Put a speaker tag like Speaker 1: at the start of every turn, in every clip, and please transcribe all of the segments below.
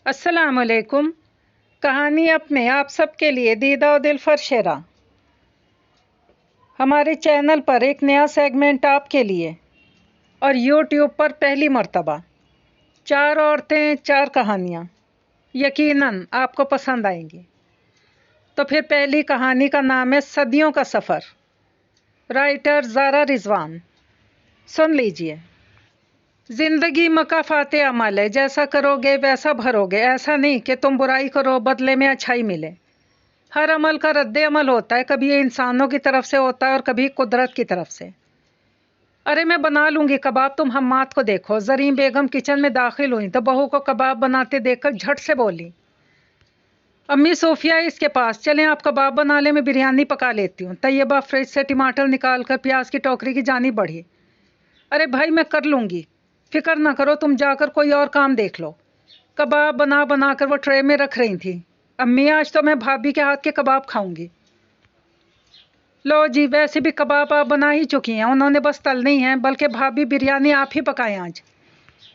Speaker 1: السلام علیکم۔ کہانی اپ میں آپ سب کے لیے دیدہ و دلفر شعرا۔ ہمارے چینل پر ایک نیا سیگمنٹ آپ کے لیے اور یوٹیوب پر پہلی مرتبہ 4 عورتیں 4 کہانیاں، یقیناً آپ کو پسند آئیں گی۔ تو پھر پہلی کہانی کا نام ہے صدیوں کا سفر، رائٹر زارا رضوان۔ سن لیجئے۔ زندگی مکافات عمل ہے، جیسا کرو گے ویسا بھرو گے۔ ایسا نہیں کہ تم برائی کرو بدلے میں اچھائی ملے۔ ہر عمل کا رد عمل ہوتا ہے، کبھی یہ انسانوں کی طرف سے ہوتا ہے اور کبھی قدرت کی طرف سے۔ ارے میں بنا لوں گی کباب، تم حماد کو دیکھو۔ زرین بیگم کچن میں داخل ہوئی تو بہو کو کباب بناتے دیکھ کر جھٹ سے بولی، امی صوفیہ اس کے پاس، چلیں آپ کباب بنا لیں، میں بریانی پکا لیتی ہوں۔ طیبہ فریج سے ٹماٹر نکال کر پیاز کی ٹوکری کی جانب بڑھی۔ ارے بھائی میں کر لوں گی، فکر نہ کرو، تم جا کر کوئی اور کام دیکھ لو۔ کباب بنا بنا کر وہ ٹرے میں رکھ رہی تھی۔ امی آج تو میں بھابھی کے ہاتھ کے کباب کھاؤں گی۔ لو جی، ویسے بھی کباب آپ بنا ہی چکی ہیں، انہوں نے بس تل نہیں ہیں، بلکہ بھابھی بریانی آپ ہی پکائیں آج۔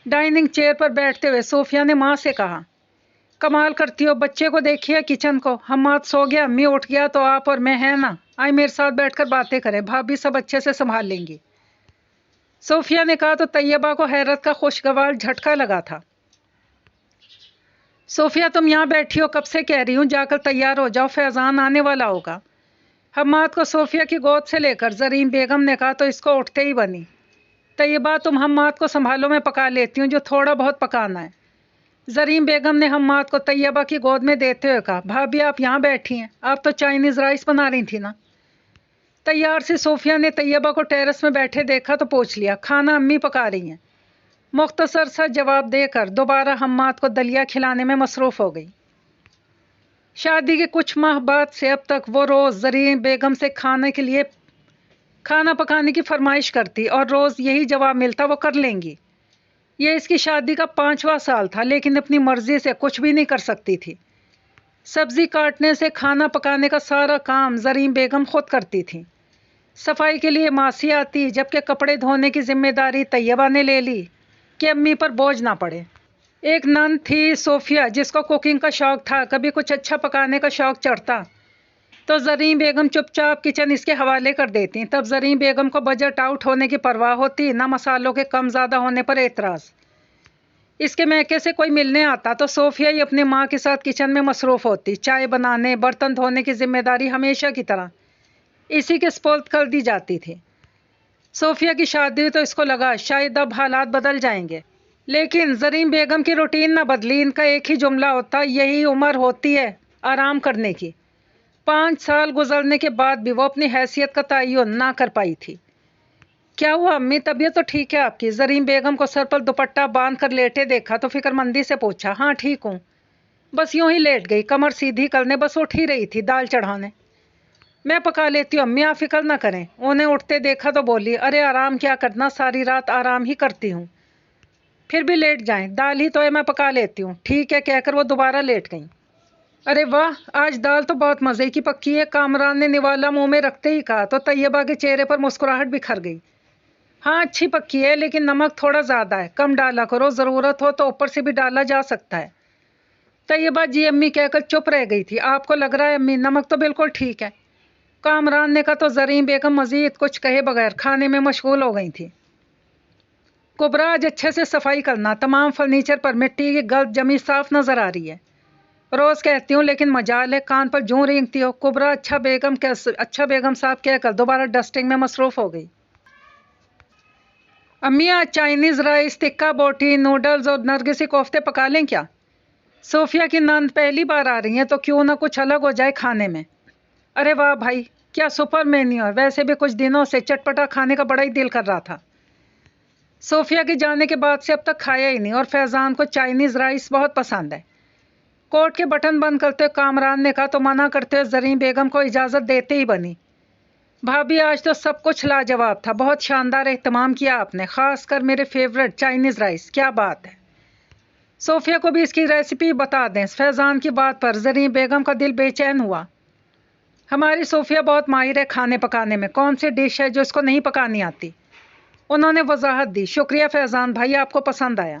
Speaker 1: ڈائننگ چیئر پر بیٹھتے ہوئے صوفیہ نے ماں سے کہا، کمال کرتی ہو، بچے کو دیکھیے کچن کو۔ حماد سو گیا، امی اٹھ گیا تو آپ اور میں ہیں نا، آئی میرے ساتھ بیٹھ کر باتیں کریں، بھابھی سب اچھے سے سنبھال لیں گی۔ صوفیہ نے کہا تو طیبہ کو حیرت کا خوشگوار جھٹکا لگا تھا۔ صوفیہ تم یہاں بیٹھی ہو، کب سے کہہ رہی ہوں جا کر تیار ہو جاؤ، فیضان آنے والا ہوگا۔ حماد کو صوفیہ کی گود سے لے کر زرین بیگم نے کہا تو اس کو اٹھتے ہی بنی، طیبہ تم حماد کو سنبھالو، میں پکا لیتی ہوں جو تھوڑا بہت پکانا ہے۔ زرین بیگم نے حماد کو طیبہ کی گود میں دیتے ہوئے کہا، بھابھی آپ یہاں بیٹھی ہیں، آپ تو چائنیز رائس بنا رہی تھی نا۔ تیار سے صوفیہ نے طیبہ کو ٹیرس میں بیٹھے دیکھا تو پوچھ لیا، کھانا امی پکا رہی ہیں۔ مختصر سا جواب دے کر دوبارہ حماد کو دلیا کھلانے میں مصروف ہو گئی۔ شادی کے کچھ ماہ بعد سے اب تک وہ روز زرین بیگم سے کھانا پکانے کی فرمائش کرتی اور روز یہی جواب ملتا، وہ کر لیں گی۔ یہ اس کی شادی کا 5واں سال تھا، لیکن اپنی مرضی سے کچھ بھی نہیں کر سکتی تھی۔ سبزی کاٹنے سے کھانا پکانے کا سارا کام زرین بیگم خود کرتی تھی۔ صفائی کے لیے ماسی آتی، جبکہ کپڑے دھونے کی ذمہ داری طیبہ نے لے لی کہ امی پر بوجھ نہ پڑے۔ ایک نند تھی صوفیہ، جس کو کوکنگ کا شوق تھا، کبھی کچھ اچھا پکانے کا شوق چڑھتا تو زرین بیگم چپ چاپ کچن اس کے حوالے کر دیتی۔ تب زرین بیگم کو بجٹ آؤٹ ہونے کی پرواہ ہوتی، نہ مسالوں کے کم زیادہ ہونے پر اعتراض۔ اس کے میکے سے کوئی ملنے آتا تو صوفیہ ہی اپنی ماں کے ساتھ کچن میں مصروف ہوتی۔ چائے بنانے، برتن دھونے کی ذمہ داری ہمیشہ کی طرح اسی کے سپرد کر دی جاتی تھی۔ صوفیہ کی شادی ہوئی تو اس کو لگا شاید اب حالات بدل جائیں گے، لیکن زرین بیگم کی روٹین نہ بدلی۔ ان کا ایک ہی جملہ ہوتا، یہی عمر ہوتی ہے آرام کرنے کی۔ 5 سال گزرنے کے بعد بھی وہ اپنی حیثیت کا تعین نہ کر پائی تھی۔ کیا ہوا امی، طبیعت تو ٹھیک ہے آپ کی؟ زرین بیگم کو سر پر دوپٹہ باندھ کر لیٹے دیکھا تو فکر مندی سے پوچھا، ہاں ٹھیک ہوں، بس یوں ہی لیٹ گئی، کمر سیدھی کرنے، بس اٹھ ہی رہی تھی دال چڑھانے۔ میں پکا لیتی ہوں امی، آپ فکر نہ کریں۔ انہیں اٹھتے دیکھا تو بولی، ارے آرام کیا کرنا، ساری رات آرام ہی کرتی ہوں، پھر بھی لیٹ جائیں، دال ہی تو ہے، میں پکا لیتی ہوں۔ ٹھیک ہے کہہ کر وہ دوبارہ لیٹ گئیں۔ ارے واہ، آج دال تو بہت مزے کی پکی ہے، کامران نے نوالا منہ میں رکھتے ہی کہا تو طیبہ کے چہرے پر مسکراہٹ بکھر گئی۔ ہاں اچھی پکی ہے، لیکن نمک تھوڑا زیادہ ہے، کم ڈالا کرو، ضرورت ہو تو اوپر سے بھی ڈالا جا سکتا ہے۔ طیبہ جی امی کہہ کر چپ رہ گئی تھی۔ آپ کو لگ رہا ہے امی نمک تو بالکل ٹھیک ہے، کامران نے کہا تو زرین بیگم مزید کچھ کہے بغیر کھانے میں مشغول ہو گئی تھی۔ کبریٰ آج اچھے سے صفائی کرنا، تمام فرنیچر پر مٹی کی گرد جمی صاف نظر آ رہی ہے۔ روز کہتی ہوں لیکن مجال ہے، کان پر جوں رینگتی ہو۔ کبریٰ اچھا بیگم صاحب کہہ کر دوبارہ ڈسٹنگ میں مصروف ہو گئی۔ امی آج چائنیز رائس، ٹکا بوٹی، نوڈلز اور نرگسی کوفتے پکا لیں کیا؟ صوفیہ کی نند پہلی بار آ رہی ہیں تو کیوں نہ کچھ الگ ہو جائے کھانے میں۔ ارے واہ بھائی، کیا سپر مینیو ہے، ویسے بھی کچھ دنوں سے چٹپٹا کھانے کا بڑا ہی دل کر رہا تھا۔ صوفیہ کے جانے کے بعد سے اب تک کھایا ہی نہیں، اور فیضان کو چائنیز رائس بہت پسند ہے۔ کوٹ کے بٹن بند کرتے ہوئے کامران نے کہا تو منع کرتے ہوئے زرین بیگم کو اجازت دیتے ہی بنی، بھابھی آج تو سب کچھ لاجواب تھا، بہت شاندار اہتمام کیا آپ نے، خاص کر میرے فیورٹ چائنیز رائس، کیا بات ہے۔ صوفیہ کو بھی اس کی ریسیپی بتا دیں۔ فیضان کی بات پر زرین بیگم کا دل بے چین ہوا۔ ہماری صوفیہ بہت ماہر ہے کھانے پکانے میں، کون سی ڈش ہے جو اس کو نہیں پکانی آتی؟ انہوں نے وضاحت دی۔ شکریہ فیضان بھائی، آپ کو پسند آیا۔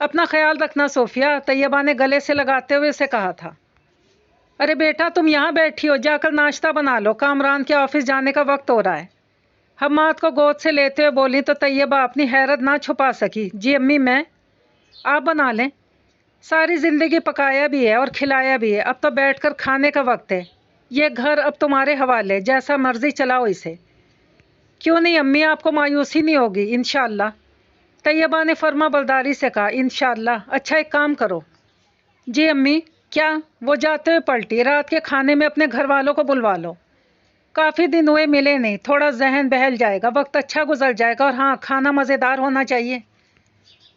Speaker 1: اپنا خیال رکھنا صوفیہ، طیبہ نے گلے سے لگاتے ہوئے اسے کہا تھا۔ ارے بیٹا تم یہاں بیٹھی ہو، جا کر ناشتہ بنا لو، کامران کے آفس جانے کا وقت ہو رہا ہے۔ حماد کو گود سے لیتے ہوئے بولی تو طیبہ اپنی حیرت نہ چھپا سکی۔ جی امی میں، آپ بنا لیں، ساری زندگی پکایا بھی ہے اور کھلایا بھی ہے، اب تو بیٹھ کر کھانے کا وقت ہے۔ یہ گھر اب تمہارے حوالے، جیسا مرضی چلاؤ اسے۔ کیوں نہیں امی، آپ کو مایوسی نہیں ہوگی انشاءاللہ، طیبہ نے فرما برداری سے کہا۔ انشاءاللہ، اچھا ایک کام کرو۔ جی امی کیا؟ وہ جاتے ہوئے پلٹی، رات کے کھانے میں اپنے گھر والوں کو بلوا لو، کافی دن ہوئے ملے نہیں، تھوڑا ذہن بہل جائے گا، وقت اچھا گزر جائے گا، اور ہاں کھانا مزیدار ہونا چاہیے۔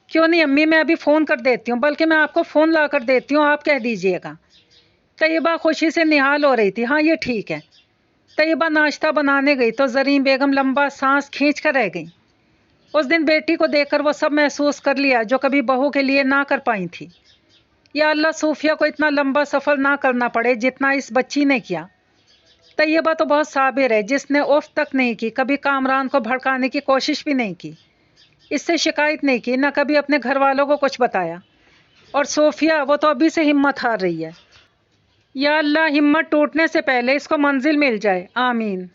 Speaker 1: کیوں نہیں امی، میں ابھی فون کر دیتی ہوں، بلکہ میں آپ کو فون لا کر دیتی ہوں، آپ کہہ دیجئے گا۔ طیبہ خوشی سے نہال ہو رہی تھی۔ ہاں یہ ٹھیک ہے۔ طیبہ ناشتہ بنانے گئی تو زرین بیگم لمبا سانس کھینچ کر رہ گئی۔ اس دن بیٹی کو دیکھ کر وہ سب محسوس کر لیا جو کبھی بہو کے لیے نہ کر پائی تھی۔ یا اللہ صوفیہ کو اتنا لمبا سفر نہ کرنا پڑے جتنا اس بچی نے کیا۔ طیبہ تو بہت صابر ہے، جس نے اف تک نہیں کی، کبھی کامران کو بھڑکانے کی کوشش بھی نہیں کی، اس سے شکایت نہیں کی، نہ کبھی اپنے گھر والوں کو کچھ بتایا۔ اور صوفیہ، وہ تو ابھی سے ہمت ہار رہی ہے۔ یا اللہ ہمت ٹوٹنے سے پہلے اس کو منزل مل جائے، آمین۔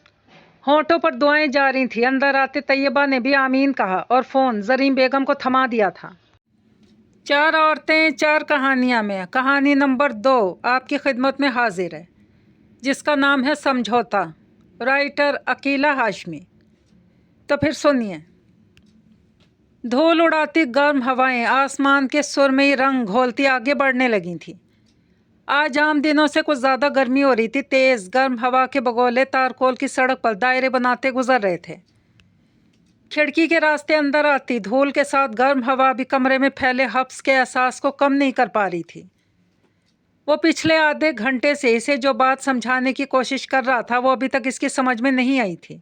Speaker 1: ہونٹوں پر دعائیں جاری تھیں، اندر آتے طیبہ نے بھی آمین کہا اور فون زرین بیگم کو تھما دیا تھا۔ 4 عورتیں 4 کہانیاں میں کہانی نمبر 2 آپ کی خدمت میں حاضر ہے، جس کا نام ہے سمجھوتا، رائٹر عقیلہ ہاشمی۔ تو پھر سنیے۔ دھول اڑاتی گرم ہوائیں آسمان کے سرمئی رنگ گھولتی آگے بڑھنے لگی تھیں۔ آج عام دنوں سے کچھ زیادہ گرمی ہو رہی تھی، تیز گرم ہوا کے بگولے تارکول کی سڑک پر دائرے بناتے گزر رہے تھے۔ کھڑکی کے راستے اندر آتی دھول کے ساتھ گرم ہوا بھی کمرے میں پھیلے حبس کے احساس کو کم نہیں کر پا رہی تھی۔ وہ پچھلے آدھے گھنٹے سے اسے جو بات سمجھانے کی کوشش کر رہا تھا وہ ابھی تک اس کی سمجھ میں نہیں آئی تھی۔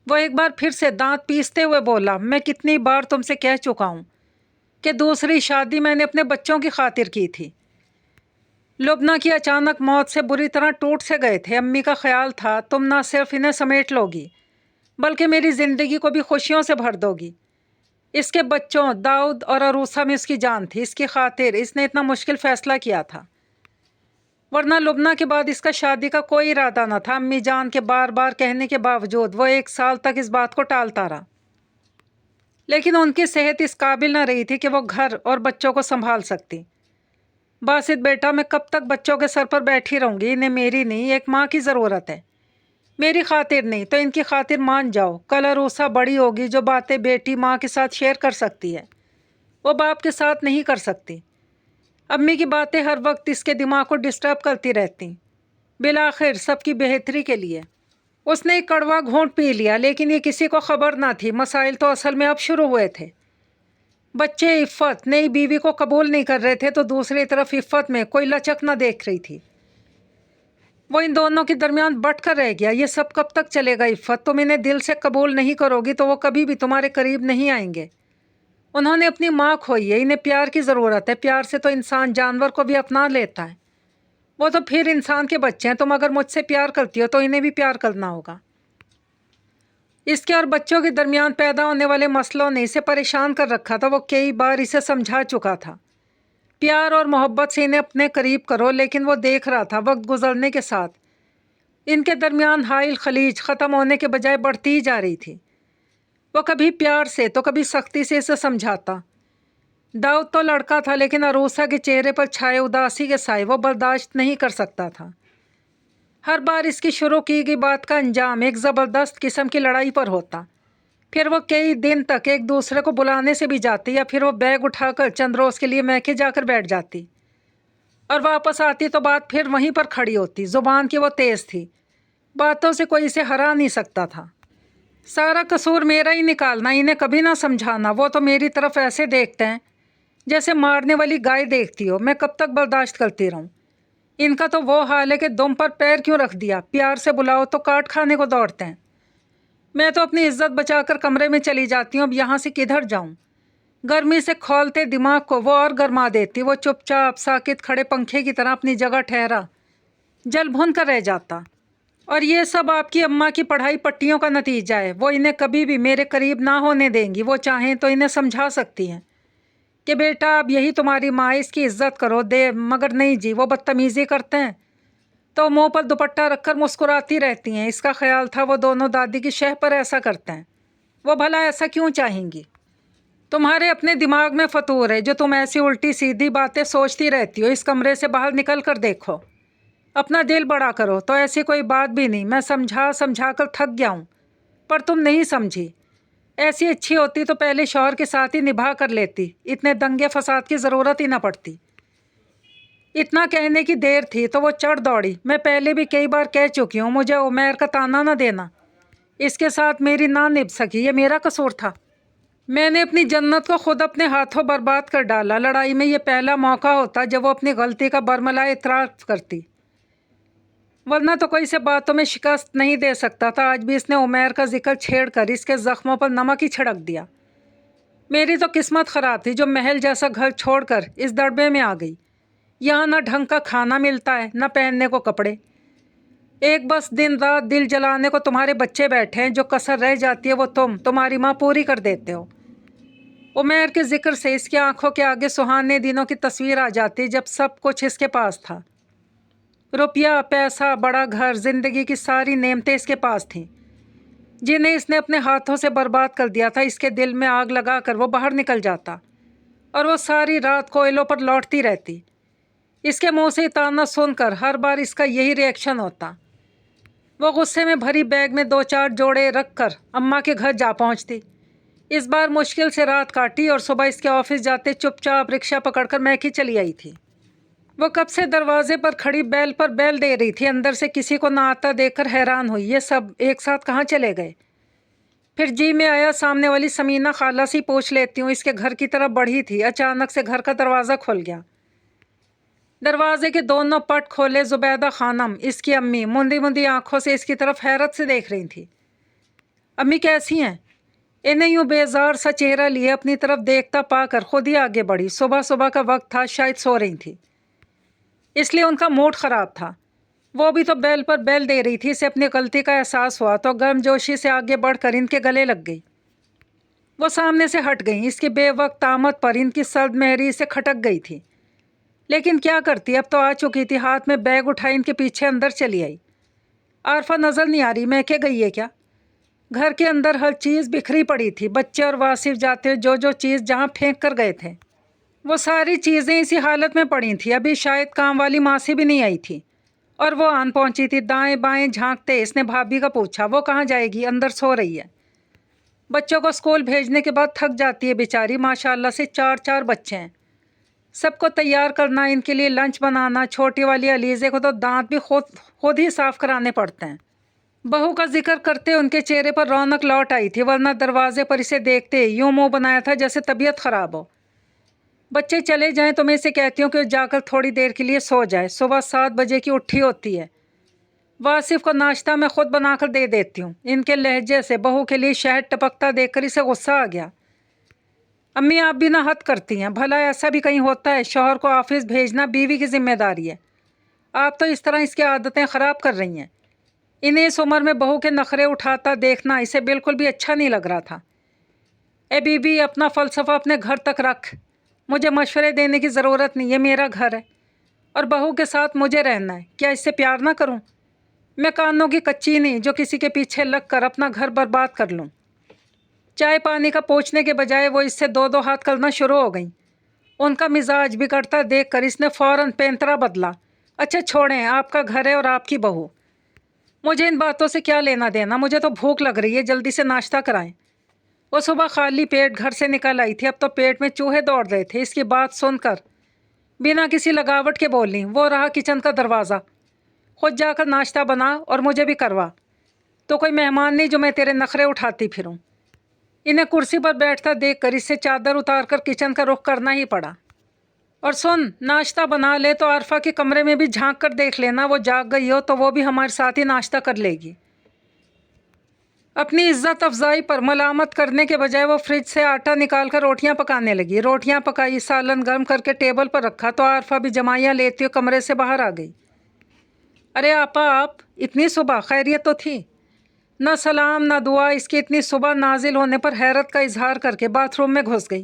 Speaker 1: وہ ایک بار پھر سے دانت پیستے ہوئے بولا، میں کتنی بار تم سے کہہ چکا ہوں کہ دوسری شادی میں نے اپنے بچوں کی خاطر کی تھی۔ لبنہ کی اچانک موت سے بری طرح ٹوٹ سے گئے تھے۔ امی کا خیال تھا تم نہ صرف انہیں سمیٹ لوگی بلکہ میری زندگی کو بھی خوشیوں سے بھر دو گی۔ اس کے بچوں داؤد اور عروسہ میں اس کی جان تھی، اس کی خاطر اس نے اتنا مشکل فیصلہ کیا تھا، ورنہ لبنہ کے بعد اس کا شادی کا کوئی ارادہ نہ تھا۔ امی جان کے بار بار کہنے کے باوجود وہ 1 سال تک اس بات کو ٹالتا رہا، لیکن ان کی صحت اس قابل نہ رہی تھی کہ وہ گھر اور بچوں کو سنبھال سکتی۔ باسط بیٹا، میں کب تک بچوں کے سر پر بیٹھی رہوں گی؟ انہیں میری نہیں، ایک ماں کی ضرورت ہے، میری خاطر نہیں تو ان کی خاطر مان جاؤ۔ کل عروسہ بڑی ہوگی، جو باتیں بیٹی ماں کے ساتھ شیئر کر سکتی ہے وہ باپ کے ساتھ نہیں کر سکتی۔ امی کی باتیں ہر وقت اس کے دماغ کو ڈسٹرب کرتی رہتی، بالآخر سب کی بہتری کے لیے۔ اس نے ایک کڑوا گھونٹ پی لیا، لیکن یہ کسی کو خبر نہ تھی مسائل تو اصل میں اب شروع ہوئے تھے۔ بچے عفت نئی بیوی کو قبول نہیں کر رہے تھے تو دوسری طرف عفت میں کوئی لچک نہ دیکھ رہی تھی۔ وہ ان دونوں کے درمیان بٹ کر رہ گیا۔ یہ سب کب تک چلے گا عفت؟ تم انہیں دل سے قبول نہیں کرو گی تو وہ کبھی بھی تمہارے قریب نہیں آئیں گے۔ انہوں نے اپنی ماں کھوئی ہے، انہیں پیار کی ضرورت ہے۔ پیار سے تو انسان جانور کو بھی اپنا لیتا ہے، وہ تو پھر انسان کے بچے ہیں۔ تم اگر مجھ سے پیار کرتی ہو تو انہیں بھی پیار کرنا ہوگا۔ اس کے اور بچوں کے درمیان پیدا ہونے والے مسئلوں نے اسے پریشان کر رکھا تھا۔ وہ کئی بار اسے سمجھا چکا تھا پیار اور محبت سے انہیں اپنے قریب کرو، لیکن وہ دیکھ رہا تھا وقت گزرنے کے ساتھ ان کے درمیان حائل خلیج ختم ہونے کے بجائے بڑھتی ہی جا رہی تھی۔ وہ کبھی پیار سے تو کبھی سختی سے اسے سمجھاتا۔ داؤد تو لڑکا تھا، لیکن عروسہ کے چہرے پر چھائے اداسی کے سائے وہ برداشت نہیں کر سکتا تھا۔ ہر بار اس کی شروع کی گئی بات کا انجام ایک زبردست قسم کی لڑائی پر ہوتا، پھر وہ کئی دن تک ایک دوسرے کو بلانے سے بھی جاتی، یا پھر وہ بیگ اٹھا کر چند روز کے لیے میکے جا کر بیٹھ جاتی اور واپس آتی تو بات پھر وہیں پر کھڑی ہوتی۔ زبان کی وہ تیز تھی، باتوں سے کوئی اسے ہرا نہیں سکتا تھا۔ سارا قصور میرا ہی نکالنا، انہیں کبھی نہ سمجھانا۔ وہ تو میری طرف ایسے دیکھتے ہیں جیسے مارنے والی گائے دیکھتی ہو۔ میں کب تک برداشت کرتی رہوں؟ ان کا تو وہ حال ہے کہ دم پر پیر کیوں رکھ دیا، پیار سے بلاؤ تو کاٹ کھانے کو دوڑتے ہیں۔ میں تو اپنی عزت بچا کر کمرے میں چلی جاتی ہوں، اب یہاں سے کدھر جاؤں؟ گرمی سے کھولتے دماغ کو وہ اور گرما دیتی۔ وہ چپ چاپ ساکت کھڑے پنکھے کی طرح اپنی جگہ ٹھہرا جل بھن کر رہ جاتا۔ اور یہ سب آپ کی اماں کی پڑھائی پٹیوں کا نتیجہ ہے۔ وہ انہیں کبھی بھی میرے قریب نہ ہونے دیں گی۔ وہ چاہیں تو انہیں سمجھا سکتی ہیں، کہ بیٹا اب یہی تمہاری ماں، اس کی عزت کرو دے، مگر نہیں جی، وہ بدتمیزی کرتے ہیں تو منہ پر دوپٹہ رکھ کر مسکراتی رہتی ہیں۔ اس کا خیال تھا وہ دونوں دادی کی شہ پر ایسا کرتے ہیں۔ وہ بھلا ایسا کیوں چاہیں گی؟ تمہارے اپنے دماغ میں فطور ہے جو تم ایسی الٹی سیدھی باتیں سوچتی رہتی ہو۔ اس کمرے سے باہر نکل کر دیکھو، اپنا دل بڑا کرو۔ تو ایسی کوئی بات بھی نہیں، میں سمجھا کر تھک گیا ہوں، پر تم نہیں سمجھی۔ ایسی اچھی ہوتی تو پہلے شوہر کے ساتھ ہی نبھا کر لیتی، اتنے دنگے فساد کی ضرورت ہی نہ پڑتی۔ اتنا کہنے کی دیر تھی تو وہ چڑھ دوڑی۔ میں پہلے بھی کئی بار کہہ چکی ہوں، مجھے عمیر کا طعنہ نہ دینا، اس کے ساتھ میری نہ نبھ سکی، یہ میرا قصور تھا۔ میں نے اپنی جنت کو خود اپنے ہاتھوں برباد کر ڈالا۔ لڑائی میں یہ پہلا موقع ہوتا جب وہ اپنی غلطی کا برملا اعتراف کرتی، ورنہ تو کوئی سے باتوں میں شکست نہیں دے سکتا تھا۔ آج بھی اس نے عمیر کا ذکر چھیڑ کر اس کے زخموں پر نمک ہی چھڑک دیا۔ میری تو قسمت خراب تھی جو محل جیسا گھر چھوڑ کر اس دڑبے میں آ گئی۔ یہاں نہ ڈھنگ کا کھانا ملتا ہے، نہ پہننے کو کپڑے، ایک بس دن رات دل جلانے کو تمہارے بچے بیٹھے ہیں، جو کسر رہ جاتی ہے وہ تمہاری ماں پوری کر دیتے ہو۔ عمیر کے ذکر سے اس کی آنکھوں کے آگے سہانے دنوں کی تصویر آ جاتی جب سب کچھ اس کے پاس تھا۔ روپیہ، پیسہ، بڑا گھر، زندگی کی ساری نعمتیں اس کے پاس تھیں، جنہیں اس نے اپنے ہاتھوں سے برباد کر دیا تھا۔ اس کے دل میں آگ لگا کر وہ باہر نکل جاتا اور وہ ساری رات کوئلوں پر لوٹتی رہتی۔ اس کے منہ سے طعنہ سن کر ہر بار اس کا یہی ری ایکشن ہوتا۔ وہ غصے میں بھری بیگ میں 2-4 جوڑے رکھ کر اماں کے گھر جا پہنچتی۔ اس بار مشکل سے رات کاٹی اور صبح اس کے آفس جاتے چپ چاپ رکشہ پکڑ کر میکی چلی آئی تھی۔ وہ کب سے دروازے پر کھڑی بیل پر بیل دے رہی تھی، اندر سے کسی کو نہ آتا دیکھ کر حیران ہوئی، یہ سب ایک ساتھ کہاں چلے گئے؟ پھر جی میں آیا سامنے والی سمینہ خالہ سے پوچھ لیتی ہوں، اس کے گھر کی طرف بڑھی تھی، اچانک سے گھر کا دروازہ کھل گیا۔ دروازے کے دونوں پٹ کھولے زبیدہ خانم، اس کی امی، مندی مندی آنکھوں سے اس کی طرف حیرت سے دیکھ رہی تھی۔ امی کیسی ہیں؟ انہیں یوں بیزار سا چہرہ لیے اپنی طرف دیکھتا پا کر خود ہی آگے بڑھی۔ صبح صبح کا وقت تھا، شاید سو رہی تھی، اس لیے ان کا موڈ خراب تھا۔ وہ بھی تو بیل پر بیل دے رہی تھی۔ اسے اپنی غلطی کا احساس ہوا تو گرم جوشی سے آگے بڑھ کر ان کے گلے لگ گئی۔ وہ سامنے سے ہٹ گئیں، اس کی بے وقت آمد پر ان کی سرد مہری سے کھٹک گئی تھی، لیکن کیا کرتی، اب تو آ چکی تھی۔ ہاتھ میں بیگ اٹھائی ان کے پیچھے اندر چلی آئی۔ عارفہ نظر نہیں آ رہی، میں کہ گئی ہے کیا؟ گھر کے اندر ہر چیز بکھری پڑی تھی، بچے اور واصف جاتے ہوئے جو چیز جہاں پھینک کر گئے تھے وہ ساری چیزیں اسی حالت میں پڑی تھیں۔ ابھی شاید کام والی ماسی بھی نہیں آئی تھی اور وہ آن پہنچی تھی۔ دائیں بائیں جھانکتے اس نے بھابھی کا پوچھا، وہ کہاں جائے گی؟ اندر سو رہی ہے، بچوں کو اسکول بھیجنے کے بعد تھک جاتی ہے بیچاری، ماشاءاللہ سے 4 بچے ہیں، سب کو تیار کرنا، ان کے لیے لنچ بنانا، چھوٹی والی علیزے کو تو دانت بھی خود ہی صاف کرانے پڑتے ہیں۔ بہو کا ذکر کرتے ان کے چہرے پر رونق لوٹ آئی تھی، ورنہ دروازے پر اسے دیکھتے یوں منہ بنایا تھا جیسے طبیعت خراب ہو۔ بچے چلے جائیں تو میں اسے کہتی ہوں کہ جا کر تھوڑی دیر کے لیے سو جائے، صبح 7 بجے کی اٹھی ہوتی ہے۔ واصف کو ناشتہ میں خود بنا کر دے دیتی ہوں۔ ان کے لہجے سے بہو کے لیے شہد ٹپکتا دیکھ کر اسے غصہ آ گیا۔ امی آپ بھی نہ حد کرتی ہیں، بھلا ایسا بھی کہیں ہوتا ہے؟ شوہر کو آفس بھیجنا بیوی کی ذمہ داری ہے، آپ تو اس طرح اس کی عادتیں خراب کر رہی ہیں۔ انہیں اس عمر میں بہو کے نخرے اٹھاتا دیکھنا اسے بالکل بھی اچھا نہیں لگ رہا تھا۔ اے بی بی، اپنا فلسفہ اپنے گھر تک رکھ، مجھے مشورے دینے کی ضرورت نہیں، یہ میرا گھر ہے اور بہو کے ساتھ مجھے رہنا ہے، کیا اس سے پیار نہ کروں؟ میں کانوں کی کچی نہیں جو کسی کے پیچھے لگ کر اپنا گھر برباد کر لوں۔ چائے پانی کا پوچھنے کے بجائے وہ اس سے 2 ہاتھ کرنا شروع ہو گئیں۔ ان کا مزاج بگڑتا دیکھ کر اس نے فوراً پینترا بدلا، اچھا چھوڑیں، آپ کا گھر ہے اور آپ کی بہو، مجھے ان باتوں سے کیا لینا دینا، مجھے تو بھوک لگ رہی ہے، جلدی سے ناشتہ کرائیں۔ وہ صبح خالی پیٹ گھر سے نکل آئی تھی، اب تو پیٹ میں چوہے دوڑ رہے تھے۔ اس کی بات سن کر بنا کسی لگاوٹ کے بولی، وہ رہا کچن کا دروازہ، خود جا کر ناشتہ بنا اور مجھے بھی کروا، تو کوئی مہمان نہیں جو میں تیرے نخرے اٹھاتی پھروں۔ انہیں کرسی پر بیٹھتا دیکھ کر اس سے چادر اتار کر کچن کا رخ کرنا ہی پڑا۔ اور سن، ناشتہ بنا لے تو عارفہ کے کمرے میں بھی جھانک کر دیکھ لینا، وہ جاگ گئی ہو تو وہ بھی ہمارے ساتھ ہی ناشتہ کر لے گی۔ اپنی عزت افزائی پر ملامت کرنے کے بجائے وہ فریج سے آٹا نکال کر روٹیاں پکانے لگی۔ روٹیاں پکائی، سالن گرم کر کے ٹیبل پر رکھا تو عارفہ بھی جمائیاں لیتی ہوئے کمرے سے باہر آ گئی۔ ارے آپا، آپ اتنی صبح؟ خیریت تو تھی؟ نہ سلام نہ دعا، اس کی اتنی صبح نازل ہونے پر حیرت کا اظہار کر کے باتھ روم میں گھس گئی۔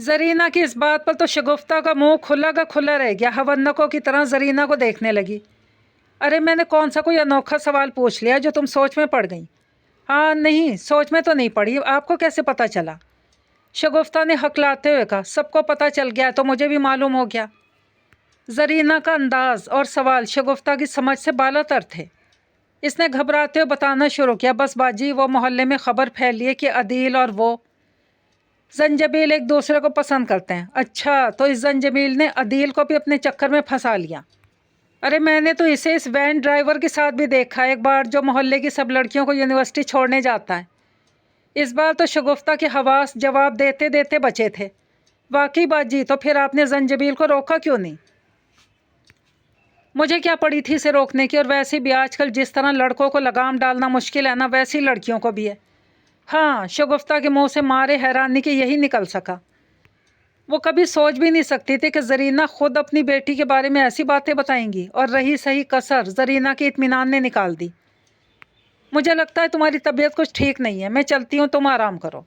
Speaker 1: زرینہ کی اس بات پر تو شگفتہ کا منہ کھلا کا کھلا رہ گیا، حونکوں کی طرح زرینہ کو دیکھنے لگی۔ ارے میں نے کون سا کوئی انوکھا سوال پوچھ لیا جو تم سوچ میں پڑ گئیں؟ ہاں نہیں، سوچ میں تو نہیں پڑی، آپ کو کیسے پتہ چلا؟ شگفتہ نے ہکلاتے ہوئے کہا، سب کو پتہ چل گیا تو مجھے بھی معلوم ہو گیا۔ زرینہ کا انداز اور سوال شگفتہ کی سمجھ سے بالا تر تھے۔ اس نے گھبراتے ہوئے بتانا شروع کیا، بس باجی وہ محلے میں خبر پھیلی ہے کہ عدیل اور وہ زنجبیل ایک دوسرے کو پسند کرتے ہیں۔ اچھا، تو اس زنجبیل نے عدیل کو بھی اپنے چکر میں پھنسا لیا؟ ارے میں نے تو اسے اس وین ڈرائیور کے ساتھ بھی دیکھا ایک بار، جو محلے کی سب لڑکیوں کو یونیورسٹی چھوڑنے جاتا ہے۔ اس بار تو شگفتہ کے حواس جواب دیتے دیتے بچے تھے۔ واقعی باجی، تو پھر آپ نے زنجبیل کو روکا کیوں نہیں؟ مجھے کیا پڑی تھی اسے روکنے کی، اور ویسے بھی آج کل جس طرح لڑکوں کو لگام ڈالنا مشکل ہے نا، ویسی لڑکیوں کو بھی ہے۔ ہاں، شگفتہ کے منہ سے مارے حیرانی کے یہی نکل سکا۔ وہ کبھی سوچ بھی نہیں سکتی تھی کہ زرینہ خود اپنی بیٹی کے بارے میں ایسی باتیں بتائیں گی، اور رہی صحیح کسر زرینہ کے اطمینان نے نکال دی۔ مجھے لگتا ہے تمہاری طبیعت کچھ ٹھیک نہیں ہے، میں چلتی ہوں، تم آرام کرو۔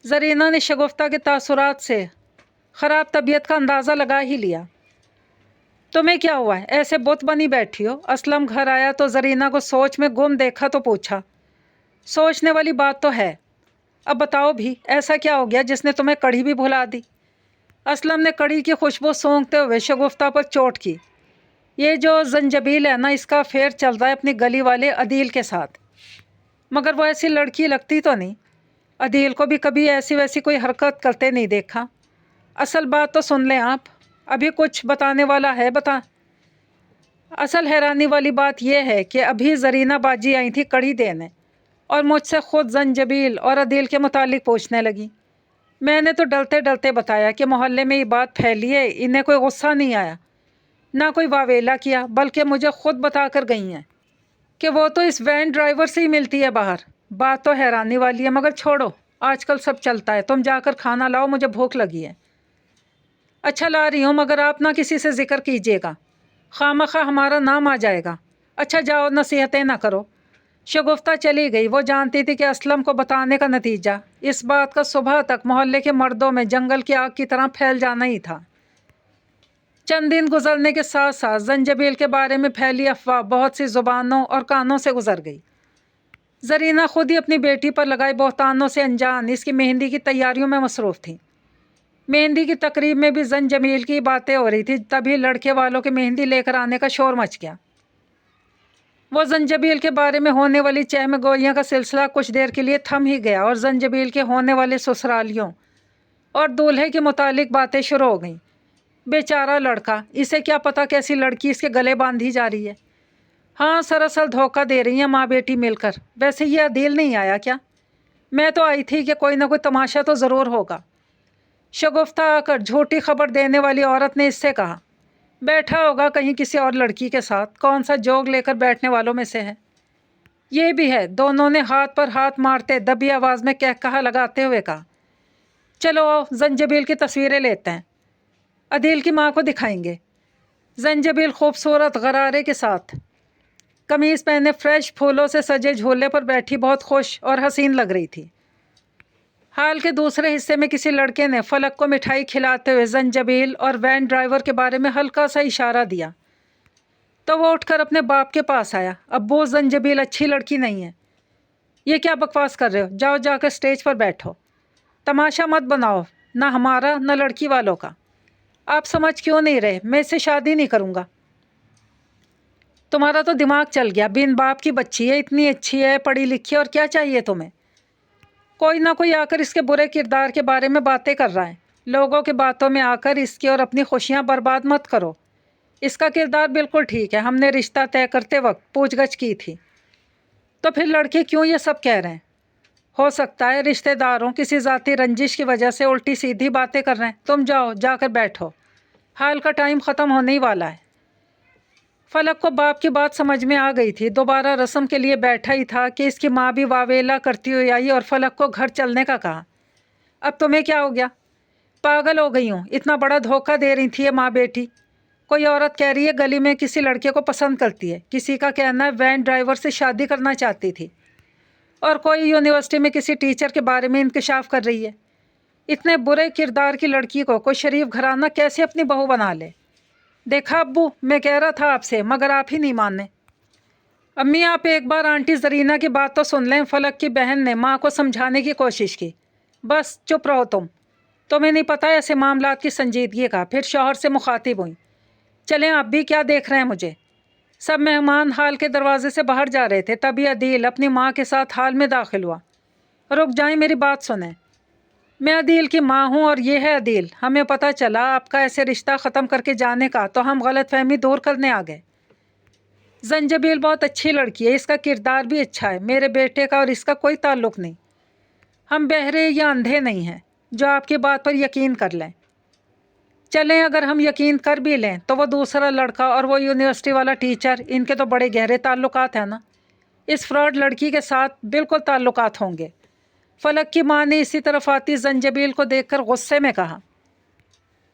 Speaker 1: زرینہ نے شگفتہ کے تاثرات سے خراب طبیعت کا اندازہ لگا ہی لیا۔ تمہیں کیا ہوا ہے؟ ایسے بت بنی بیٹھی ہو؟ اسلم گھر آیا تو زرینہ کو سوچ میں گم دیکھا تو پوچھا، سوچنے والی بات تو ہے، اب بتاؤ بھی، ایسا کیا ہو گیا جس نے تمہیں کڑھی بھی بھلا دی؟ اسلم نے کڑھی کی خوشبو سونگھتے ہوئے شگفتہ پر چوٹ کی۔ یہ جو زنجبیل ہے نا، اس کا افیئر چل رہا ہے اپنی گلی والے عدیل کے ساتھ، مگر وہ ایسی لڑکی لگتی تو نہیں، عدیل کو بھی کبھی ایسی ویسی کوئی حرکت کرتے نہیں دیکھا۔ اصل بات تو سن لیں آپ، ابھی کچھ بتانے والا ہے بتا۔ اصل حیرانی والی بات یہ ہے کہ ابھی زرینہ باجی آئی تھی کڑھی دینے، اور مجھ سے خود زنجبیل اور عدیل کے متعلق پوچھنے لگی۔ میں نے تو ڈلتے ڈلتے بتایا کہ محلے میں یہ بات پھیلی ہے، انہیں کوئی غصہ نہیں آیا، نہ کوئی واویلا کیا، بلکہ مجھے خود بتا کر گئی ہیں کہ وہ تو اس وین ڈرائیور سے ہی ملتی ہے باہر۔ بات تو حیرانی والی ہے، مگر چھوڑو، آج کل سب چلتا ہے، تم جا کر کھانا لاؤ، مجھے بھوک لگی ہے۔ اچھا لا رہی ہوں، مگر آپ نہ کسی سے ذکر کیجیے گا، خواہ ہمارا نام آ جائے گا۔ اچھا جاؤ، نصیحتیں نہ کرو۔ شگفتہ چلی گئی۔ وہ جانتی تھی کہ اسلم کو بتانے کا نتیجہ اس بات کا صبح تک محلے کے مردوں میں جنگل کی آگ کی طرح پھیل جانا ہی تھا۔ چند دن گزرنے کے ساتھ ساتھ زنجبیل کے بارے میں پھیلی افواہ بہت سی زبانوں اور کانوں سے گزر گئی۔ زرینہ خود ہی اپنی بیٹی پر لگائے بہتانوں سے انجان اس کی مہندی کی تیاریوں میں مصروف تھی۔ مہندی کی تقریب میں بھی زنجبیل کی باتیں ہو رہی تھی، تبھی لڑکے والوں کے مہندی لے کر آنے کا شور مچ گیا۔ وہ زنجبیل کے بارے میں ہونے والی چہم گوئیاں کا سلسلہ کچھ دیر کے لیے تھم ہی گیا، اور زنجبیل کے ہونے والے سسرالیوں اور دولہے کے متعلق باتیں شروع ہو گئیں۔ بیچارہ لڑکا، اسے کیا پتا کیسی لڑکی اس کے گلے باندھی جا رہی ہے۔ ہاں، سراسر دھوکہ دے رہی ہیں ماں بیٹی مل کر۔ ویسے یہ عدیل نہیں آیا کیا؟ میں تو آئی تھی کہ کوئی نہ کوئی تماشا تو ضرور ہوگا۔ شگفتہ آ کر جھوٹی خبر دینے والی عورت نے اس سے کہا، بیٹھا ہوگا کہیں کسی اور لڑکی کے ساتھ، کون سا جوگ لے کر بیٹھنے والوں میں سے ہے۔ یہ بھی ہے، دونوں نے ہاتھ پر ہاتھ مارتے دبی آواز میں کہا لگاتے ہوئے کہا، چلو آؤ زنجبیل کی تصویریں لیتے ہیں، عدیل کی ماں کو دکھائیں گے۔ زنجبیل خوبصورت غرارے کے ساتھ قمیض پہنے فریش پھولوں سے سجے جھولے پر بیٹھی بہت خوش اور حسین لگ رہی تھی۔ حال کے دوسرے حصے میں کسی لڑکے نے فلک کو مٹھائی کھلاتے ہوئے زنجبیل اور وین ڈرائیور کے بارے میں ہلکا سا اشارہ دیا تو وہ اٹھ کر اپنے باپ کے پاس آیا۔ ابو، زنجبیل اچھی لڑکی نہیں ہے۔ یہ کیا بکواس کر رہے ہو؟ جاؤ جا کر اسٹیج پر بیٹھو، تماشا مت بناؤ، نہ ہمارا نہ لڑکی والوں کا۔ آپ سمجھ کیوں نہیں رہے؟ میں اس سے شادی نہیں کروں گا۔ تمہارا تو دماغ چل گیا، بن باپ کی بچی ہے، اتنی اچھی ہے، پڑھی لکھی، اور کیا چاہیے تمہیں؟ کوئی نہ کوئی آ کر اس کے برے کردار کے بارے میں باتیں کر رہا ہے، لوگوں کے باتوں میں آ کر اس کی اور اپنی خوشیاں برباد مت کرو۔ اس کا کردار بالکل ٹھیک ہے، ہم نے رشتہ طے کرتے وقت پوچھ گچھ کی تھی۔ تو پھر لڑکے کیوں یہ سب کہہ رہے ہیں؟ ہو سکتا ہے رشتہ داروں کسی ذاتی رنجش کی وجہ سے الٹی سیدھی باتیں کر رہے ہیں۔ تم جاؤ، جا کر بیٹھو، حال کا ٹائم ختم ہونے ہی والا ہے۔ فلک کو باپ کی بات سمجھ میں آ گئی تھی، دوبارہ رسم کے لیے بیٹھا ہی تھا کہ اس کی ماں بھی واویلا کرتی ہوئی آئی اور فلک کو گھر چلنے کا کہا۔ اب تمہیں کیا ہو گیا؟ پاگل ہو گئی ہوں، اتنا بڑا دھوکہ دے رہی تھی یہ ماں بیٹی۔ کوئی عورت کہہ رہی ہے گلی میں کسی لڑکے کو پسند کرتی ہے، کسی کا کہنا ہے وین ڈرائیور سے شادی کرنا چاہتی تھی، اور کوئی یونیورسٹی میں کسی ٹیچر کے بارے میں انکشاف کر رہی ہے۔ اتنے برے کردار کی لڑکی کو کوئی شریف گھرانہ کیسے اپنی بہو بنا لے؟ دیکھا ابو، میں کہہ رہا تھا آپ سے، مگر آپ ہی نہیں ماننے۔ امی آپ ایک بار آنٹی زرینہ کی بات تو سن لیں۔ فلک کی بہن نے ماں کو سمجھانے کی کوشش کی۔ بس چپ رہو تمہیں نہیں پتہ ایسے معاملات کی سنجیدگی کا۔ پھر شوہر سے مخاطب ہوئیں، چلیں آپ بھی کیا دیکھ رہے ہیں مجھے؟ سب مہمان حال کے دروازے سے باہر جا رہے تھے، تبھی عدیل اپنی ماں کے ساتھ حال میں داخل ہوا۔ رک جائیں، میری بات سنیں۔ میں عدیل کی ماں ہوں اور یہ ہے عدیل۔ ہمیں پتہ چلا آپ کا ایسے رشتہ ختم کر کے جانے کا، تو ہم غلط فہمی دور کرنے آ گئے۔ زنجبیل بہت اچھی لڑکی ہے، اس کا کردار بھی اچھا ہے۔ میرے بیٹے کا اور اس کا کوئی تعلق نہیں۔ ہم بہرے یا اندھے نہیں ہیں جو آپ کی بات پر یقین کر لیں۔ چلیں اگر ہم یقین کر بھی لیں تو وہ دوسرا لڑکا اور وہ یونیورسٹی والا ٹیچر، ان کے تو بڑے گہرے تعلقات ہیں نا۔ اس فراڈ لڑکی کے ساتھ بالکل تعلقات ہوں گے۔ فلک کی ماں نے اسی طرف آتی زنجبیل کو دیکھ کر غصے میں کہا،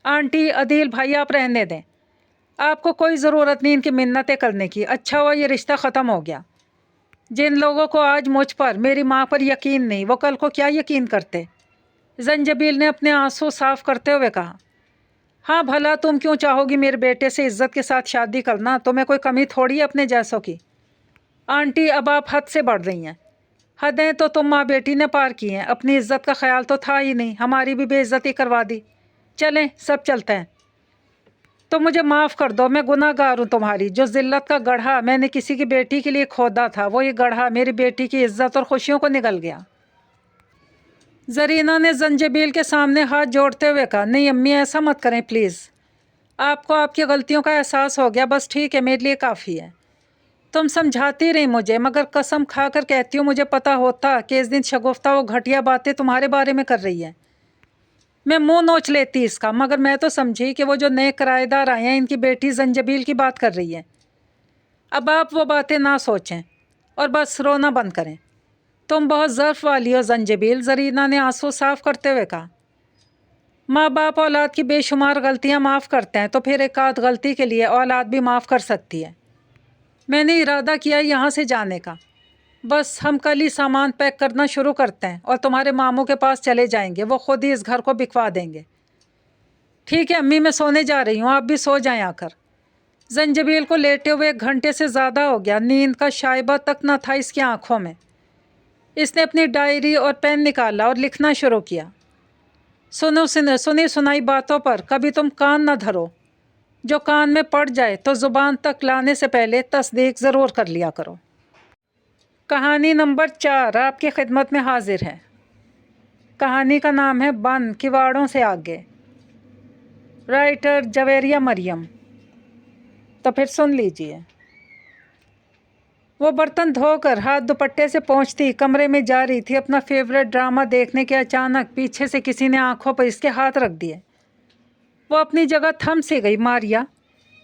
Speaker 1: آنٹی عدیل بھائی آپ رہنے دیں، آپ کو کوئی ضرورت نہیں ان کی منتیں کرنے کی۔ اچھا ہوا یہ رشتہ ختم ہو گیا۔ جن لوگوں کو آج مجھ پر، میری ماں پر یقین نہیں، وہ کل کو کیا یقین کرتے؟ زنجبیل نے اپنے آنسو صاف کرتے ہوئے کہا، ہاں بھلا تم کیوں چاہو گی میرے بیٹے سے عزت کے ساتھ شادی کرنا؟ تمہیں کوئی کمی تھوڑی ہے اپنے جیسوں کی۔ آنٹی اب آپ حد سے بڑھ رہی ہیں۔ حدیں تو تم ماں بیٹی نے پار کی ہیں۔ اپنی عزت کا خیال تو تھا ہی نہیں، ہماری بھی بے عزتی کروا دی۔ چلیں سب چلتے ہیں۔ تو مجھے معاف کر دو، میں گناہ گار ہوں تمہاری۔ جو ذلت کا گڑھا میں نے کسی کی بیٹی کے لیے کھودا تھا، وہ یہ گڑھا میری بیٹی کی عزت اور خوشیوں کو نگل گیا۔ زرینہ نے زنجبیل کے سامنے ہاتھ جوڑتے ہوئے کہا، نہیں امی ایسا مت کریں پلیز۔ آپ کو آپ کی غلطیوں کا احساس ہو گیا، بس ٹھیک ہے، میرے لیے کافی ہے۔ تم سمجھاتی رہی مجھے، مگر قسم کھا کر کہتی ہوں مجھے پتا ہوتا کہ اس دن شگفتہ وہ گھٹیا باتیں تمہارے بارے میں کر رہی ہے، میں منہ نوچ لیتی اس کا۔ مگر میں تو سمجھی کہ وہ جو نئے کرایہ دار آئے ہیں ان کی بیٹی زنجبیل کی بات کر رہی ہے۔ اب آپ وہ باتیں نہ سوچیں اور بس رونا بند کریں۔ تم بہت ظرف والی ہو زنجبیل، زرینہ نے آنسو صاف کرتے ہوئے کہا۔ ماں باپ اولاد کی بے شمار غلطیاں معاف کرتے ہیں، تو پھر ایک آدھ غلطی کے لیے اولاد بھی معاف کر سکتی ہے۔ میں نے ارادہ کیا یہاں سے جانے کا، بس ہم کل ہی سامان پیک کرنا شروع کرتے ہیں اور تمہارے ماموں کے پاس چلے جائیں گے، وہ خود ہی اس گھر کو بکوا دیں گے۔ ٹھیک ہے امی، میں سونے جا رہی ہوں، آپ بھی سو جائیں آ کر۔ زنجبیل کو لیٹے ہوئے 1 گھنٹے سے زیادہ ہو گیا، نیند کا شائبہ تک نہ تھا اس کی آنکھوں میں۔ اس نے اپنی ڈائری اور پین نکالا اور لکھنا شروع کیا، سنی سنائی باتوں پر کبھی تم کان نہ دھرو، جو کان میں پڑ جائے تو زبان تک لانے سے پہلے تصدیق ضرور کر لیا کرو۔ کہانی نمبر 4 آپ کی خدمت میں حاضر ہے۔ کہانی کا نام ہے بند کواڑوں سے آگے، رائٹر جویریہ مریم۔ تو پھر سن لیجئے۔ وہ برتن دھو کر ہاتھ دوپٹے سے پہنچتی کمرے میں جا رہی تھی اپنا فیورٹ ڈرامہ دیکھنے کے، اچانک پیچھے سے کسی نے آنکھوں پر اس کے ہاتھ رکھ دیے۔ وہ اپنی جگہ تھم سی گئی۔ ماریا،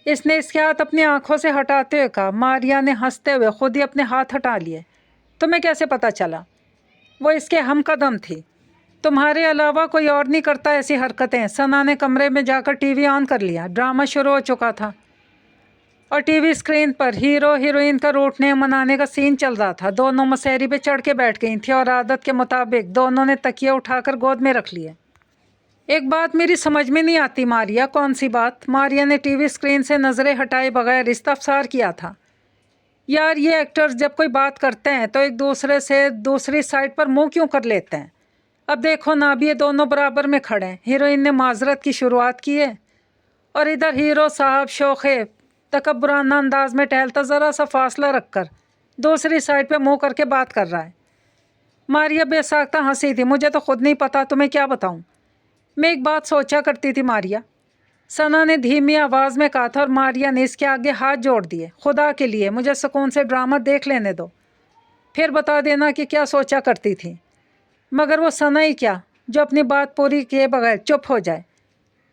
Speaker 1: اس نے اس کے ہاتھ اپنی آنکھوں سے ہٹاتے ہوئے کہا۔ ماریا نے ہنستے ہوئے خود ہی اپنے ہاتھ ہٹا لیے۔ تمہیں کیسے پتا چلا؟ وہ اس کے ہم قدم تھی، تمہارے علاوہ کوئی اور نہیں کرتا ایسی حرکتیں۔ ثنا نے کمرے میں جا کر ٹی وی آن کر لیا۔ ڈرامہ شروع ہو چکا تھا اور ٹی وی اسکرین پر ہیرو ہیروئن کا روٹنے منانے کا سین چل رہا تھا۔ دونوں مسہری پہ چڑھ کے بیٹھ گئی تھیں اور عادت کے مطابق دونوں نے تکیے اٹھا کر گود میں رکھ لیے۔ ایک بات میری سمجھ میں نہیں آتی ماریا۔ کون سی بات؟ ماریا نے ٹی وی اسکرین سے نظریں ہٹائے بغیر استفسار کیا تھا۔ یار یہ ایکٹرز جب کوئی بات کرتے ہیں تو ایک دوسرے سے دوسری سائڈ پر منہ کیوں کر لیتے ہیں؟ اب دیکھو نا، اب یہ دونوں برابر میں کھڑے ہیں۔ ہیروئن نے معذرت کی شروعات کی ہے اور ادھر ہیرو صاحب شوخے تکبرانہ انداز میں ٹہلتا ذرا سا فاصلہ رکھ کر دوسری سائڈ پہ منہ کر کے بات کر رہا ہے۔ ماریا بے ساختہ ہنسی تھی۔ مجھے تو خود نہیں پتا، تمہیں کیا بتاؤں؟ میں ایک بات سوچا کرتی تھی ماریا، ثنا نے دھیمی آواز میں کہا تھا اور ماریا نے اس کے آگے ہاتھ جوڑ دیے۔ خدا کے لیے مجھے سکون سے ڈرامہ دیکھ لینے دو، پھر بتا دینا کہ کیا سوچا کرتی تھی۔ مگر وہ ثنا ہی کیا جو اپنی بات پوری کیے بغیر چپ ہو جائے۔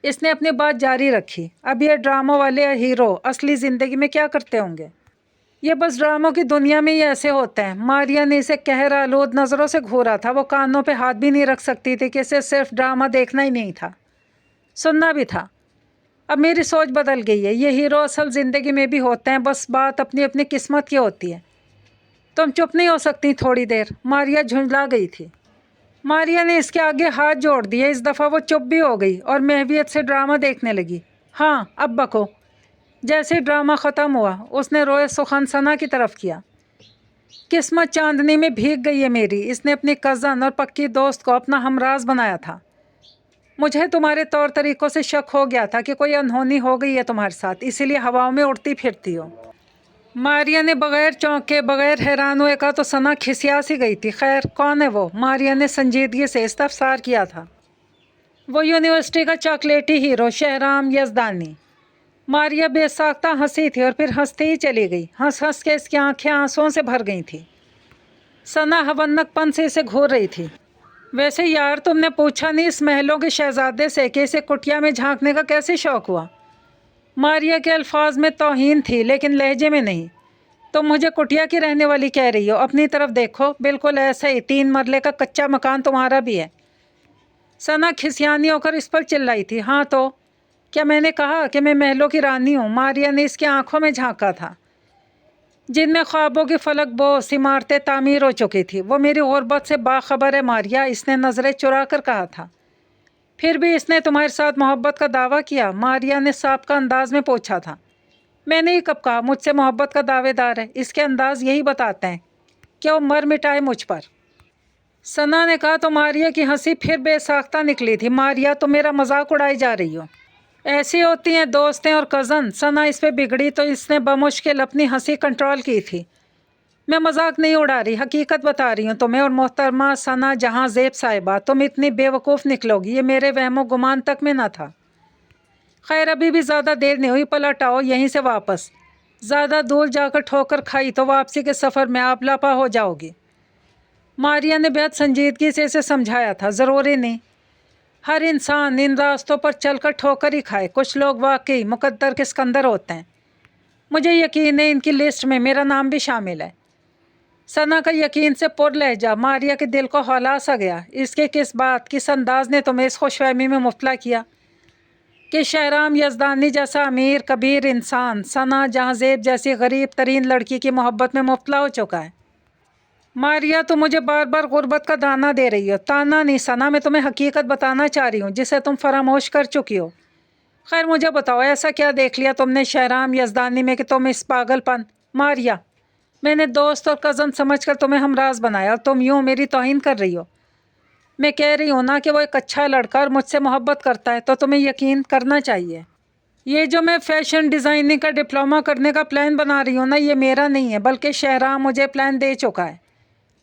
Speaker 1: اس نے اپنی بات جاری رکھی۔ اب یہ ڈراموں والے ہیرو اصلی زندگی میں کیا کرتے ہوں گے؟ یہ بس ڈراموں کی دنیا میں ہی ایسے ہوتے ہیں۔ ماریا نے اسے قہر آلود نظروں سے گھورا تھا۔ وہ کانوں پہ ہاتھ بھی نہیں رکھ سکتی تھی کہ اسے صرف ڈرامہ دیکھنا ہی نہیں تھا، سننا بھی تھا۔ اب میری سوچ بدل گئی ہے، یہ ہیرو اصل زندگی میں بھی ہوتے ہیں، بس بات اپنی اپنی قسمت کی ہوتی ہے۔ تم چپ نہیں ہو سکتی تھوڑی دیر؟ ماریا جھنجلا گئی تھی۔ ماریا نے اس کے آگے ہاتھ جوڑ دیے۔ اس دفعہ وہ چپ بھی ہو گئی اور محویت سے ڈرامہ دیکھنے لگی۔ ہاں اب بکو۔ جیسے ڈرامہ ختم ہوا اس نے روئے سخن ثنا کی طرف کیا۔ قسمت چاندنی میں بھیگ گئی ہے میری، اس نے اپنی کزن اور پکی دوست کو اپنا ہمراز بنایا تھا۔ مجھے تمہارے طور طریقوں سے شک ہو گیا تھا کہ کوئی انہونی ہو گئی ہے تمہارے ساتھ، اسی لیے ہواؤں میں اڑتی پھرتی ہو۔ ماریا نے بغیر چونکے بغیر حیران ہوئے کہا تو ثنا کھسیا سی گئی تھی۔ خیر کون ہے وہ؟ ماریا نے سنجیدگی سے استفسار کیا تھا۔ وہ یونیورسٹی کا چاکلیٹی ہیرو شہرام یزدانی۔ ماریا بے ساختہ ہنسی تھی اور پھر ہنستی ہی چلی گئی۔ ہنس ہنس کے اس کی آنکھیں آنسوؤں سے بھر گئی تھیں۔ ثنا حونک پن سے اسے گھور رہی تھی۔ ویسے یار تم نے پوچھا نہیں اس محلوں کے شہزادے سے کہ اسے کٹیا میں جھانکنے کا کیسے شوق ہوا؟ ماریا کے الفاظ میں توہین تھی لیکن لہجے میں نہیں۔ تم مجھے کٹیا کی رہنے والی کہہ رہی ہو؟ اپنی طرف دیکھو، بالکل ایسا ہی 3 مرلے کا کچا مکان تمہارا بھی ہے۔ ثنا کھسیانی ہو کر اس پر چلائی تھی۔ ہاں تو کیا میں نے کہا کہ میں محلوں کی رانی ہوں؟ ماریا نے اس کی آنکھوں میں جھانکا تھا جن میں خوابوں کی فلک بوس عمارتیں تعمیر ہو چکی تھی۔ وہ میری غربت سے باخبر ہے ماریا، اس نے نظریں چرا کر کہا تھا۔ پھر بھی اس نے تمہارے ساتھ محبت کا دعویٰ کیا؟ ماریا نے سابقہ انداز میں پوچھا تھا۔ میں نے ہی کب کہا مجھ سے محبت کا دعوے دار ہے؟ اس کے انداز یہی بتاتے ہیں کہ وہ مر مٹائے مجھ پر۔ ثنا نے کہا تو ماریا کی ہنسی پھر بے ساختہ نکلی تھی۔ ماریا تم میرا مذاق اڑائی جا رہی ہو۔ ایسی ہوتی ہیں دوستیں اور کزن۔ ثنا اس پہ بگڑی تو اس نے بمشکل اپنی ہنسی کنٹرول کی تھی۔ میں مذاق نہیں اڑا رہی، حقیقت بتا رہی ہوں تمہیں۔ اور محترمہ ثنا جہاں زیب صاحبہ، تم اتنی بے وقوف نکلو گی یہ میرے وہم و گمان تک میں نہ تھا۔ خیر ابھی بھی زیادہ دیر نہیں ہوئی، پلٹ آؤ یہیں سے واپس۔ زیادہ دور جا کر ٹھوکر کھائی تو واپسی کے سفر میں آپ لاپا ہو جاؤ گی۔ ماریا نے بہت سنجیدگی سے اسے سمجھایا تھا۔ ضروری نہیں، ہر انسان ان راستوں پر چل کر ٹھوکر ہی کھائے، کچھ لوگ واقعی مقدر کے سکندر ہوتے ہیں۔ مجھے یقین ہے ان کی لسٹ میں میرا نام بھی شامل ہے۔ ثنا کا یقین سے پر لہجہ ماریا کے دل کو ہلا سا گیا۔ اس کے کس بات کس انداز نے تمہیں اس خوش فہمی میں مبتلا کیا کہ شہرام یزدانی جیسا امیر کبیر انسان ثنا جہاں زیب جیسی غریب ترین لڑکی کی محبت میں مبتلا ہو چکا ہے؟ ماریا تو مجھے بار بار غربت کا دانا دے رہی ہو۔ تانا نہیں ثنا، میں تمہیں حقیقت بتانا چاہ رہی ہوں جسے تم فراموش کر چکی ہو۔ خیر مجھے بتاؤ ایسا کیا دیکھ لیا تم نے شہرام یزدانی میں کہ تم اس پاگل پن؟ ماریا میں نے دوست اور کزن سمجھ کر تمہیں ہمراز بنایا اور تم یوں میری توہین کر رہی ہو۔ میں کہہ رہی ہوں نا کہ وہ ایک اچھا لڑکا اور مجھ سے محبت کرتا ہے تو تمہیں یقین کرنا چاہیے۔ یہ جو میں فیشن ڈیزائننگ کا ڈپلومہ کرنے کا پلان بنا رہی ہوں نا یہ میرا نہیں ہے بلکہ شہرام مجھے پلان دے چکا ہے۔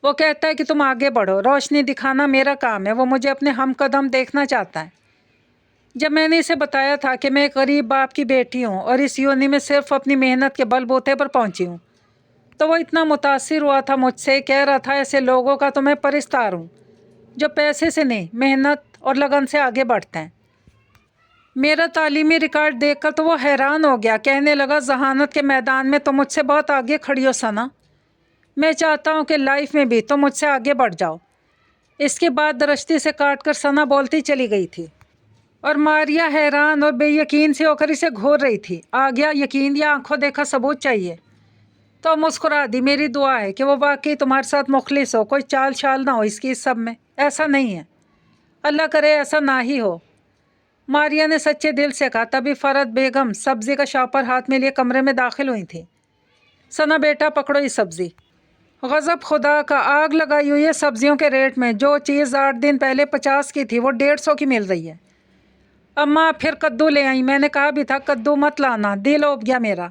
Speaker 1: وہ کہتا ہے کہ تم آگے بڑھو، روشنی دکھانا میرا کام ہے۔ وہ مجھے اپنے ہم قدم دیکھنا چاہتا ہے۔ جب میں نے اسے بتایا تھا کہ میں ایک غریب باپ کی بیٹی ہوں اور اس یونی میں صرف اپنی محنت کے بل بوتے پر پہنچی ہوں تو وہ اتنا متاثر ہوا تھا مجھ سے، کہہ رہا تھا ایسے لوگوں کا تو میں پرستار ہوں جو پیسے سے نہیں محنت اور لگن سے آگے بڑھتے ہیں۔ میرا تعلیمی ریکارڈ دیکھ کر تو وہ حیران ہو گیا، کہنے لگا ذہانت کے میدان میں تو مجھ سے بہت آگے کھڑی ہو ثنا، میں چاہتا ہوں کہ لائف میں بھی تم مجھ سے آگے بڑھ جاؤ۔ اس کے بعد درشتی سے کاٹ کر ثنا بولتی چلی گئی تھی اور ماریا حیران اور بے یقین سے ہو کر اسے گھور رہی تھی۔ آ گیا یقین یا آنکھوں دیکھا ثبوت چاہیے؟ تو مسکرا دی۔ میری دعا ہے کہ وہ واقعی تمہارے ساتھ مخلص ہو، کوئی چال چھال نہ ہو اس کی اس سب میں۔ ایسا نہیں ہے، اللہ کرے ایسا نہ ہی ہو، ماریا نے سچے دل سے کہا۔ تبھی فرحت بیگم سبزی کا شاپر ہاتھ میں لیے کمرے میں داخل ہوئی تھی۔ ثنا بیٹا پکڑو یہ سبزی۔ غضب خدا کا، آگ لگائی ہوئی ہے سبزیوں کے ریٹ میں۔ جو چیز 8 دن پہلے 50 کی تھی وہ 150 کی مل رہی ہے۔ اماں پھر کدو لے آئیں، میں نے کہا بھی تھا کدو مت لانا، دل اوب گیا میرا۔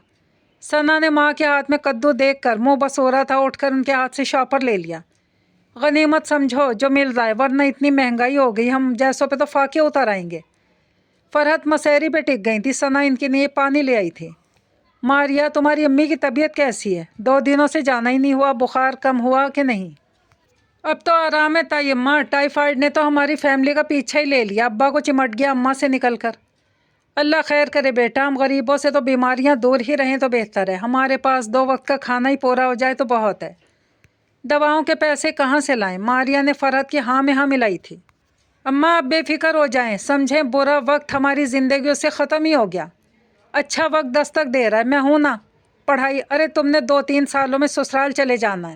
Speaker 1: ثنا نے ماں کے ہاتھ میں کدو دیکھ کر منہ بس ہو رہا تھا اٹھ کر ان کے ہاتھ سے شاپر لے لیا۔ غنیمت سمجھو جو مل رہا ہے، ورنہ اتنی مہنگائی ہو گئی ہم جیسوں پہ تو فاقے اتر آئیں گے۔ فرحت مسیری پہ ٹک گئی تھی۔ ثنا ان کے لیے پانی لے آئی تھی۔ ماریا تمہاری امی کی طبیعت کیسی ہے؟ 2 دنوں سے جانا ہی نہیں ہوا، بخار کم ہوا کہ نہیں؟ اب تو آرام ہے تائی اماں، ٹائیفائیڈ نے تو ہماری فیملی کا پیچھا ہی لے لیا، ابا کو چمٹ گیا اماں سے نکل کر۔ اللہ خیر کرے بیٹا، ہم غریبوں سے تو بیماریاں دور ہی رہیں تو بہتر ہے، ہمارے پاس 2 وقت کا کھانا ہی پورا ہو جائے تو بہت ہے، دواؤں کے پیسے کہاں سے لائیں؟ ماریا نے فرحت کی ہاں میں ہاں ملائی تھی۔ اماں آپ بے فکر ہو جائیں، سمجھیں برا وقت ہماری زندگیوں سے ختم ہی ہو گیا، اچھا وقت دستک دے رہا ہے، میں ہوں نا۔ پڑھائی، ارے تم نے 2-3 سالوں میں سسرال چلے جانا ہے۔